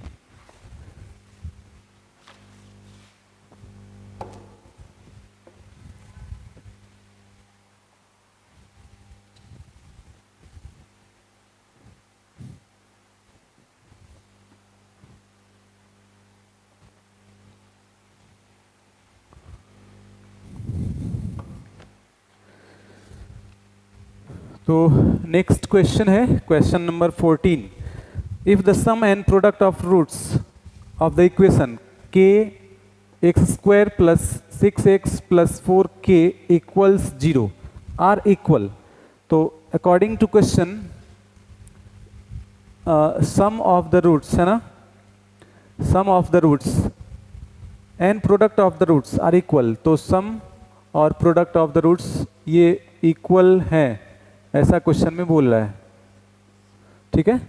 तो नेक्स्ट क्वेश्चन है question number 14। If the sum and product of roots of the equation k x square plus 6x plus 4k equals 0 are equal, तो according to question sum of the roots है ना, sum of the roots and product of the roots are equal, तो sum और product of the roots ये equal है ऐसा question में बोल रहा है, ठीक है।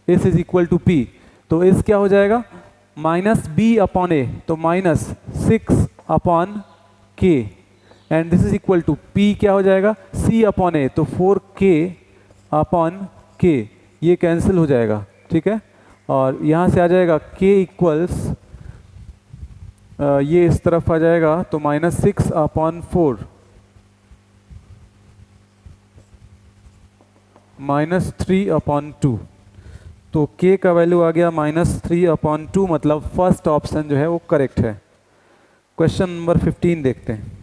s is equal to p, तो s क्या हो जाएगा माइनस बी अपॉन ए, तो minus 6 upon k and this is equal to p क्या हो जाएगा c अपॉन ए, तो 4k अपॉन k, ये कैंसिल हो जाएगा, ठीक है। और यहाँ से आ जाएगा k इक्वल्स ये इस तरफ आ जाएगा तो -6 अपॉन 4 -3/2, तो k का वैल्यू आ गया -3/2, मतलब फर्स्ट ऑप्शन जो है वो करेक्ट है। क्वेश्चन नंबर 15 देखते हैं।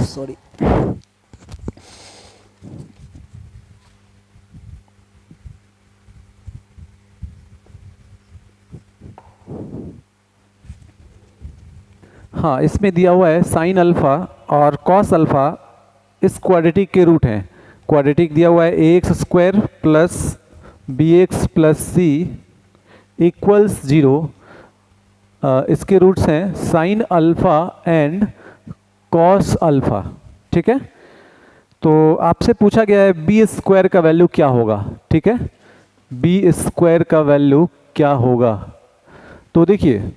सॉरी, हाँ, इसमें दिया हुआ है साइन अल्फा और कॉस अल्फा इस क्वाड्रेटिक के रूट हैं। क्वाड्रेटिक दिया हुआ है ax square plus bx plus c equals 0। इसके रूट्स हैं sine alpha and cos alpha, ठीक है। तो आपसे पूछा गया है बी स्क्वायर का वैल्यू क्या होगा, ठीक है, बी स्क्वायर का वैल्यू क्या होगा। तो देखिए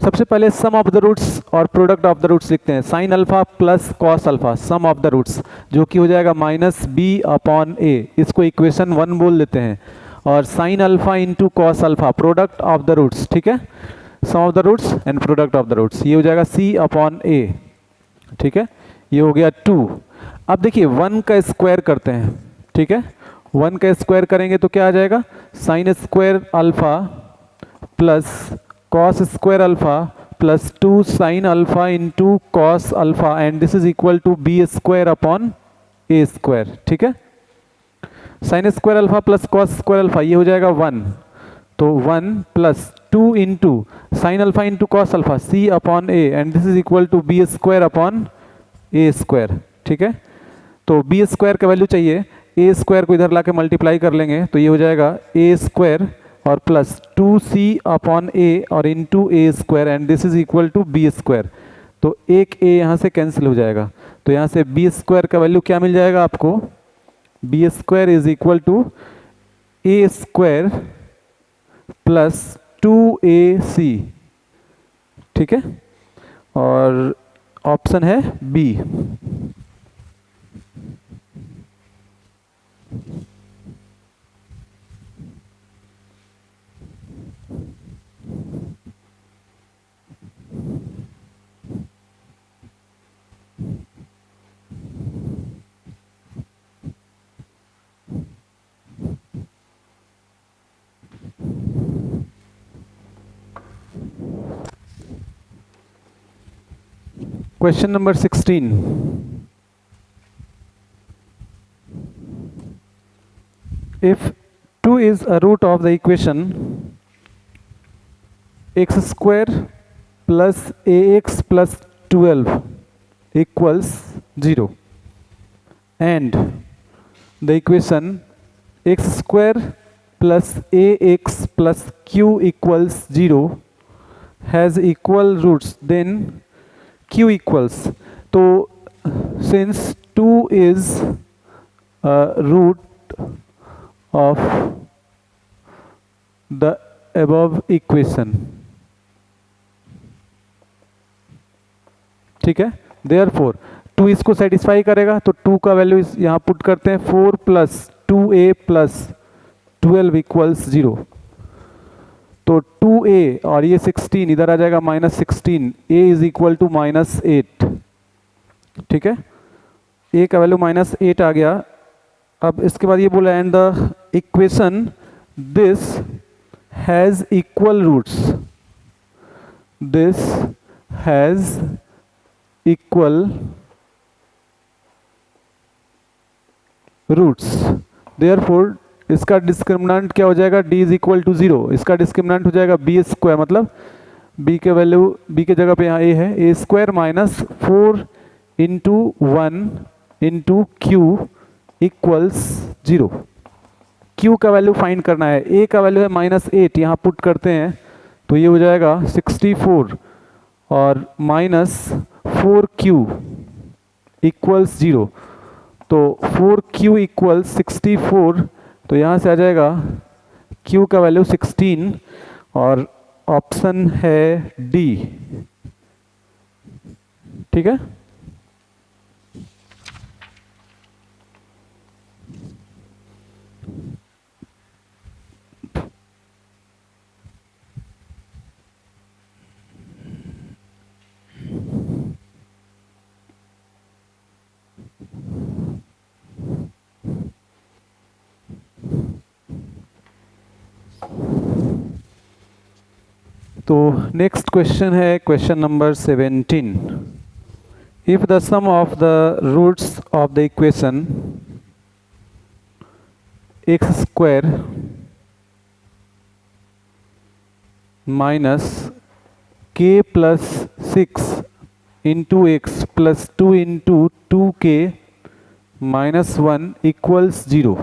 सबसे पहले सम ऑफ द रूट्स और प्रोडक्ट ऑफ द रूट्स लिखते हैं, sine alpha plus cos alpha sum of the roots, जो कि हो जाएगा -b/a, इसको इक्वेशन 1 बोल देते हैं, और sine alpha into cos alpha product of the roots, ठीक है, sum of the roots and product of the roots, ये हो जाएगा c/a, ठीक है, ये हो गया 2। अब देखिए 1 का स्क्वायर करते हैं, ठीक है, 1 का स्क्वायर करेंगे तो क्या आ जाएगा sine square alpha plus cos square alpha plus 2 sine alpha into cos alpha and this is equal to B square upon A square, ठीक है। Sine square alpha plus cos square alpha ये हो जाएगा 1, तो 1 plus 2 into sine alpha into cos alpha c upon A and this is equal to B square upon A square, ठीक है। तो B square का वैल्यू चाहिए, ए स्क्वायर को इधर लाके मल्टीप्लाई कर लेंगे तो ये हो जाएगा ए स्क्वायर और प्लस 2c अपॉन ए और into A square and this is equal to B square, तो एक a यहाँ से कैंसिल हो जाएगा, तो यहाँ से बी स्क्वायर का वैल्यू क्या मिल जाएगा आपको B square is equal to A square plus 2ac, ठीक है, और ऑप्शन है B. Question number 16. If 2 is a root of the equation x square plus ax plus 12 equals 0 and the equation x square plus ax plus q equals 0 has equal roots, then q equals, तो since 2 is a root of the above equation, ठीक है, therefore 2 इसको satisfy करेगा, तो 2 का value यहाँ put करते हैं, 4 प्लस 2a प्लस 12 इक्वल्स 0, तो 2a और ये 16 इधर आ जाएगा -16, a इज इक्वल टू -8, ठीक है, a का वैल्यू -8 आ गया। अब इसके बाद ये बोला and the equation this has equal roots, this has equal roots, therefore इसका डिस्क्रिमिनेंट क्या हो जाएगा, d इज इक्वल टू 0, इसका डिस्क्रिमिनेंट हो जाएगा बी स्क्वायर, मतलब b के वैल्यू, b के जगह पे यहाँ a है, a square minus 4 into 1 into Q equals 0। q का वैल्यू फाइंड करना है, a का वैल्यू है -8, यहाँ पुट करते हैं तो ये हो जाएगा 64 और -4q इक्वल्स 0, तो 4q इक्वल्स 64, तो यहाँ से आ जाएगा q का वैल्यू 16 और ऑप्शन है डी, ठीक है। तो नेक्स्ट क्वेश्चन है question number 17। If the sum of the roots of the equation x square minus K plus 6 into x plus 2 into 2k minus 1 equals 0,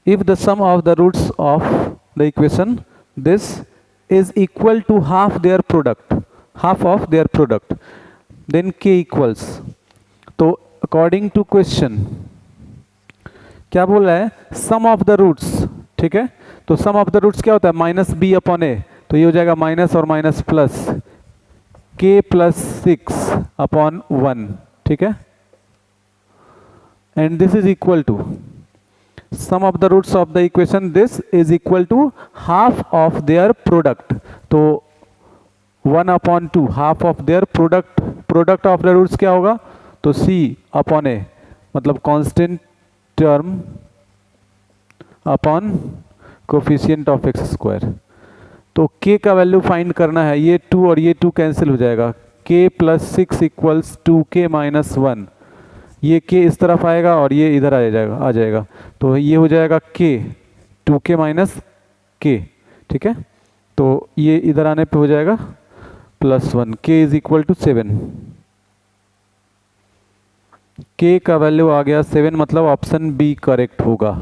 if the sum of the roots of the equation this is equal to half their product, half of their product, then k equals, तो according to question क्या बोल रहा है, sum of the roots, ठीक है, तो sum of the roots क्या होता है, माइनस बी अपॉन ए, तो ये हो जाएगा माइनस और minus plus k plus 6 upon 1, ठीक है, and this is equal to sum of the roots of the equation this is equal to half of their product, तो 1 upon 2 half of their product of the roots क्या होगा, तो c upon a, मतलब constant term upon coefficient of x square, तो k का value find करना है, ये 2 और ये 2 कैंसिल हो जाएगा, k plus 6 equals 2k minus 1, ये k इस तरफ आएगा और ये इधर आ जाएगा, तो ये हो जाएगा k 2k माइनस k, ठीक है, तो ये इधर आने पे हो जाएगा +1, k is equal to 7, k का वैल्यू आ गया 7, मतलब ऑप्शन बी करेक्ट होगा।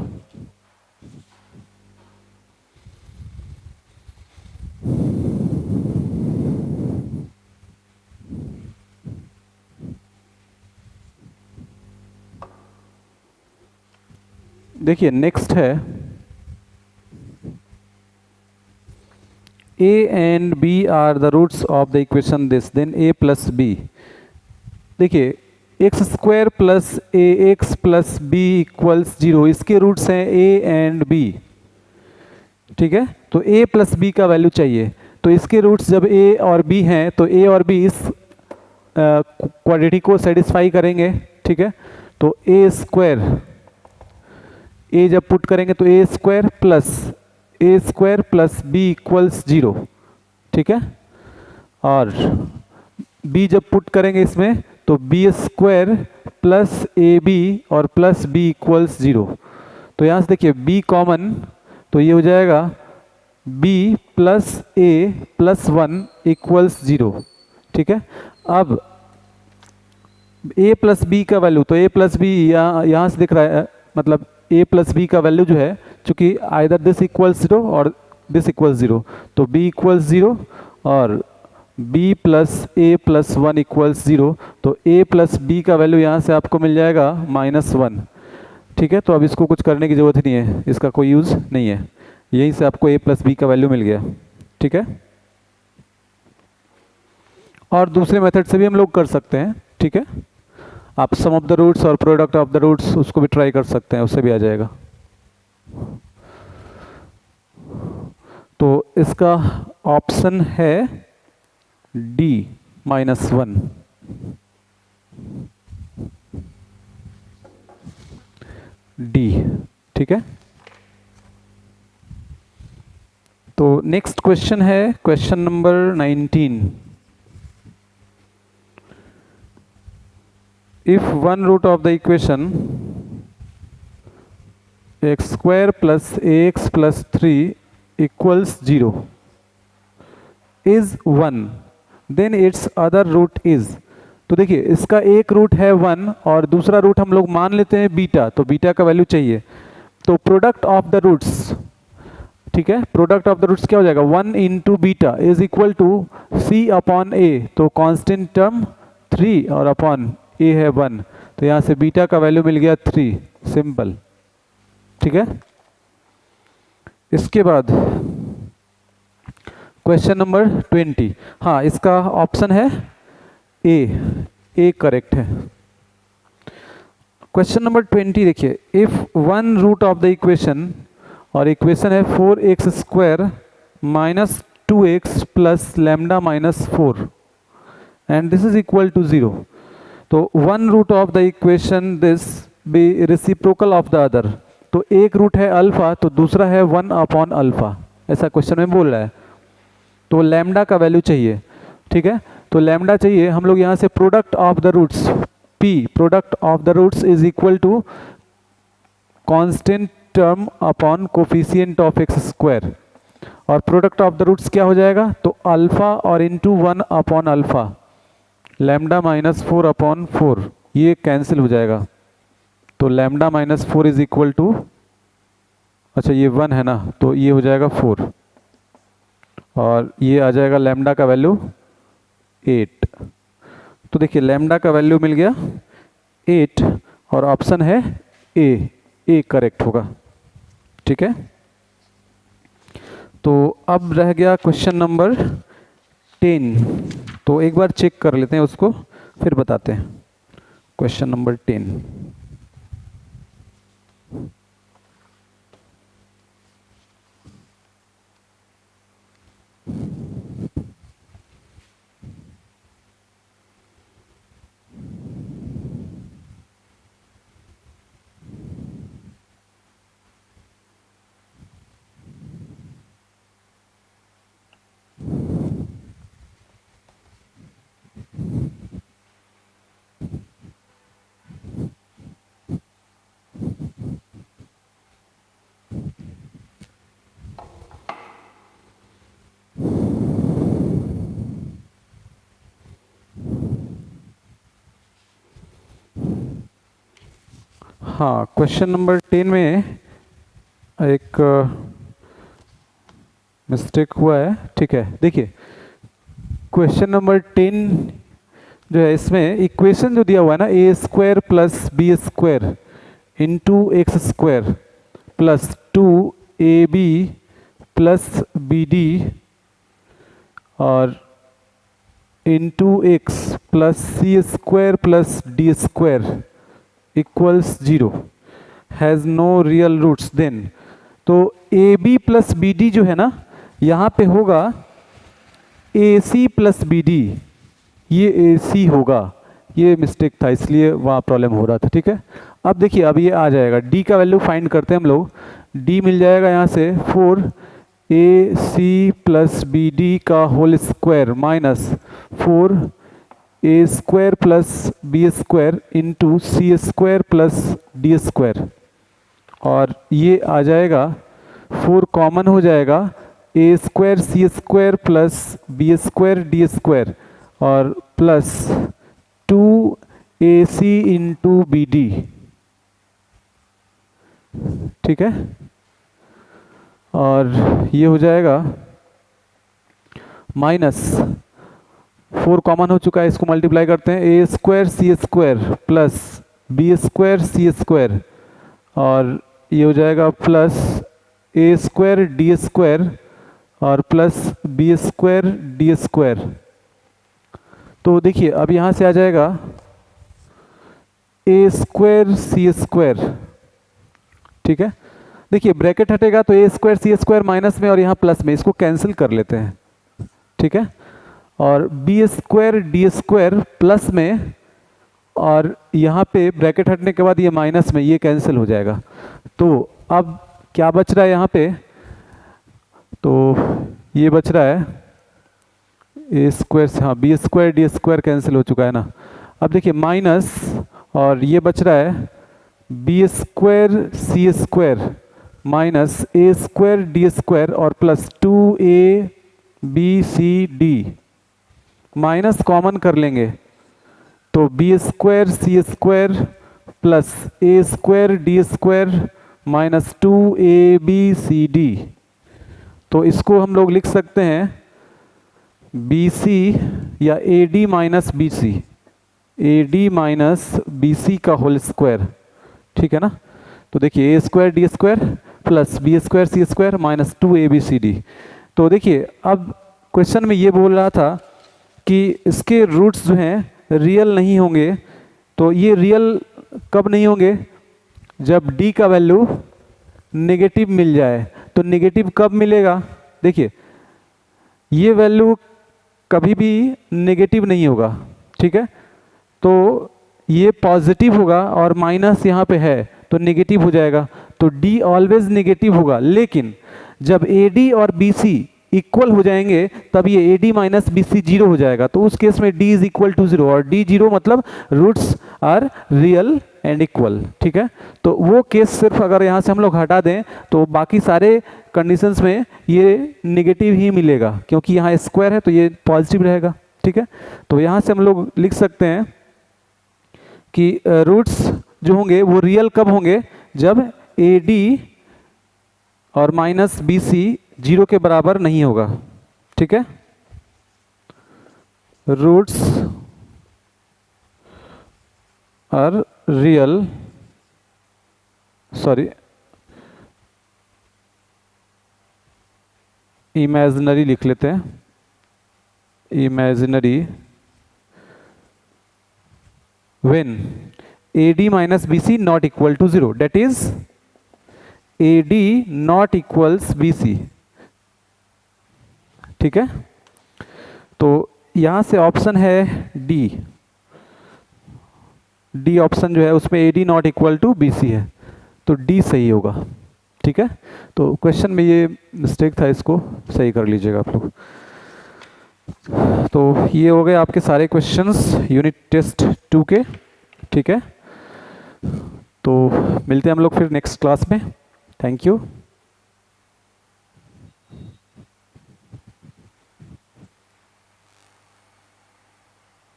देखिए नेक्स्ट है a and b are the roots of the equation this, then a plus b। देखिए एक्स स्क्वायर प्लस ए एक्स प्लस बी इक्वल्स 0, इसके roots हैं a एंड b। ठीक है, तो a प्लस बी का वैल्यू चाहिए, तो इसके रूट्स जब a और b हैं तो a और b इस क्वाड्रेटिक को सेटिस्फाई करेंगे। ठीक है, तो a स्क्वायर, a जब पुट करेंगे तो a square plus B equals 0। ठीक है, और b जब पुट करेंगे इसमें तो B square plus A B और प्लस बी इक्वल्स 0। तो यहाँ से देखिए b कॉमन, तो ये हो जाएगा b प्लस ए प्लस 1 इक्वल्स 0। ठीक है, अब a प्लस बी का वैल्यू, तो a प्लस बी यहाँ से दिख रहा है, मतलब a प्लस बी का वैल्यू जो है, चूंकि आइदर दिस इक्वल्स 0 और दिस इक्वल्स 0, तो b इक्वल्स 0 और b प्लस ए प्लस 1 इक्वल्स 0, तो a प्लस बी का वैल्यू यहाँ से आपको मिल जाएगा -1। ठीक है, तो अब इसको कुछ करने की ज़रूरत ही नहीं है, इसका कोई यूज़ नहीं है, यहीं से आपको a प्लस बी का वैल्यू मिल गया। ठीक है, और दूसरे मेथड से भी हम लोग कर सकते हैं। ठीक है, आप सम ऑफ द रूट्स और प्रोडक्ट ऑफ द रूट्स उसको भी ट्राई कर सकते हैं, उससे भी आ जाएगा। तो इसका ऑप्शन है D -1। D। ठीक है, तो नेक्स्ट क्वेश्चन है question number 19। If one root of the equation x square plus ax plus 3 equals 0 is 1, then its other root is। तो देखिए इसका एक रूट है 1 और दूसरा रूट हम लोग मान लेते हैं बीटा, तो बीटा का वैल्यू चाहिए, तो प्रोडक्ट ऑफ द रूट्स। ठीक है, प्रोडक्ट ऑफ द रूट्स क्या हो जाएगा, 1 into beta is equal to C upon A, तो कांस्टेंट टर्म 3 और अपॉन ए है 1, तो यहाँ से बीटा का वैल्यू मिल गया 3, सिंपल। ठीक है, इसके बाद क्वेश्चन नंबर 20। हाँ, इसका ऑप्शन है ए करेक्ट है। क्वेश्चन नंबर 20 देखिए, if one root of the equation, और इक्वेशन है 4x square minus 2x plus lambda -4 and this is equal to 0, तो one root of the equation this be reciprocal of the other. तो एक root है alpha, तो दूसरा है 1 upon alpha, ऐसा क्वेश्चन में बोल रहा है। तो लैम्डा का वैल्यू चाहिए। ठीक है, तो लैम्डा चाहिए, हम लोग यहाँ से product of the roots p, product of the roots is equal to constant term upon coefficient of X square, और प्रोडक्ट ऑफ द रूट्स क्या हो जाएगा, तो अल्फा और into 1 upon alpha, lambda -4 upon 4, ये कैंसिल हो जाएगा, तो लैम्डा -4 इज इक्वल टू, अच्छा ये 1 है ना, तो ये हो जाएगा 4, और ये आ जाएगा लैम्डा का वैल्यू 8। तो देखिए लैम्डा का वैल्यू मिल गया 8 और ऑप्शन है ए करेक्ट होगा। ठीक है, तो अब रह गया क्वेश्चन नंबर 10, तो एक बार चेक कर लेते हैं उसको, फिर बताते हैं। क्वेश्चन नंबर 10, हाँ क्वेश्चन नंबर 10 में एक मिस्टेक हुआ है। ठीक है, देखिए क्वेश्चन नंबर 10 जो है, इसमें इक्वेशन जो दिया हुआ है ना, a square plus B square into x square, plus 2ab plus bd और into x plus C square plus D square equals 0 has no real roots, then तो a B plus B d जो है ना, यहाँ पे होगा a c plus B d, ये a सी होगा, ये मिस्टेक था इसलिए वहाँ प्रॉब्लम हो रहा था। ठीक है, अब देखिए अब ये आ जाएगा, डी का वैल्यू फाइंड करते हैं हम लोग। डी मिल जाएगा यहाँ से 4 सी प्लस बी डी का whole square minus 4 square plus B square into c square plus D square, और ये आ जाएगा 4 कॉमन हो जाएगा, ए स्क्वायर सी square plus B square D square और plus 2ac into b d. ठीक है, और ये हो जाएगा माइनस 4 कॉमन हो चुका है, इसको मल्टीप्लाई करते हैं, A square C square plus B square C square और ये हो जाएगा प्लस ए स्क्वायर डी स्क्वायर और plus B square D square. तो देखिए अब यहाँ से आ जाएगा ए स्क्वायर सी स्क्वायर। ठीक है, देखिए ब्रैकेट हटेगा तो ए स्क्वायर सी स्क्वायर माइनस में और यहाँ प्लस में, इसको कैंसिल कर लेते हैं। ठीक है, और B square D square plus में और यहाँ पे ब्रैकेट हटने के बाद ये माइनस में, ये कैंसिल हो जाएगा। तो अब क्या बच रहा है यहाँ पे, तो ये बच रहा है ए स्क्वायर से, हाँ B square D square cancel हो चुका है ना। अब देखिए माइनस और ये बच रहा है बी स्क्वायर सी स्क्वायर माइनस ए स्क्वायर डी स्क्वायर और plus 2ab c d, minus common कर लेंगे तो बी स्क्वायर सी स्क्वायर प्लस ए square D square minus 2ab c d। तो इसको हम लोग लिख सकते हैं BC या AD minus BC, AD minus BC का होल स्क्वायर। ठीक है ना, तो देखिए a square D square plus B square C square minus 2abcd। तो देखिए अब क्वेश्चन में ये बोल रहा था कि इसके रूट्स जो हैं रियल नहीं होंगे, तो ये रियल कब नहीं होंगे, जब d का वैल्यू नेगेटिव मिल जाए। तो नेगेटिव कब मिलेगा, देखिए ये वैल्यू कभी भी नेगेटिव नहीं होगा। ठीक है, तो ये पॉजिटिव होगा और माइनस यहाँ पे है तो नेगेटिव हो जाएगा, तो d ऑलवेज नेगेटिव होगा। लेकिन जब AD और BC इक्वल हो जाएंगे तब ये AD माइनस BC 0 हो जाएगा, तो उस केस में d इज इक्वल टू 0 और d 0 मतलब roots are real and equal. ठीक है, तो वो केस सिर्फ अगर यहाँ से हम लोग हटा दें तो बाकी सारे कंडीशंस में ये नेगेटिव ही मिलेगा, क्योंकि यहाँ स्क्वायर है तो ये पॉजिटिव रहेगा। ठीक है, तो यहाँ से हम लोग लिख सकते हैं कि रूट्स जो होंगे वो रियल कब होंगे, जब AD और माइनस BC 0 के बराबर नहीं होगा। ठीक है, roots are real, sorry imaginary लिख लेते हैं, imaginary when AD minus BC not equal to 0, that is AD not equals BC। ठीक है, तो यहाँ से ऑप्शन है डी ऑप्शन जो है उसमें AD not equal to BC है, तो D सही होगा। ठीक है, तो क्वेश्चन में ये मिस्टेक था, इसको सही कर लीजिएगा आप लोग। तो ये हो गए आपके सारे क्वेश्चंस यूनिट टेस्ट 2 के। ठीक है, तो मिलते हैं हम लोग फिर नेक्स्ट क्लास में। Thank you.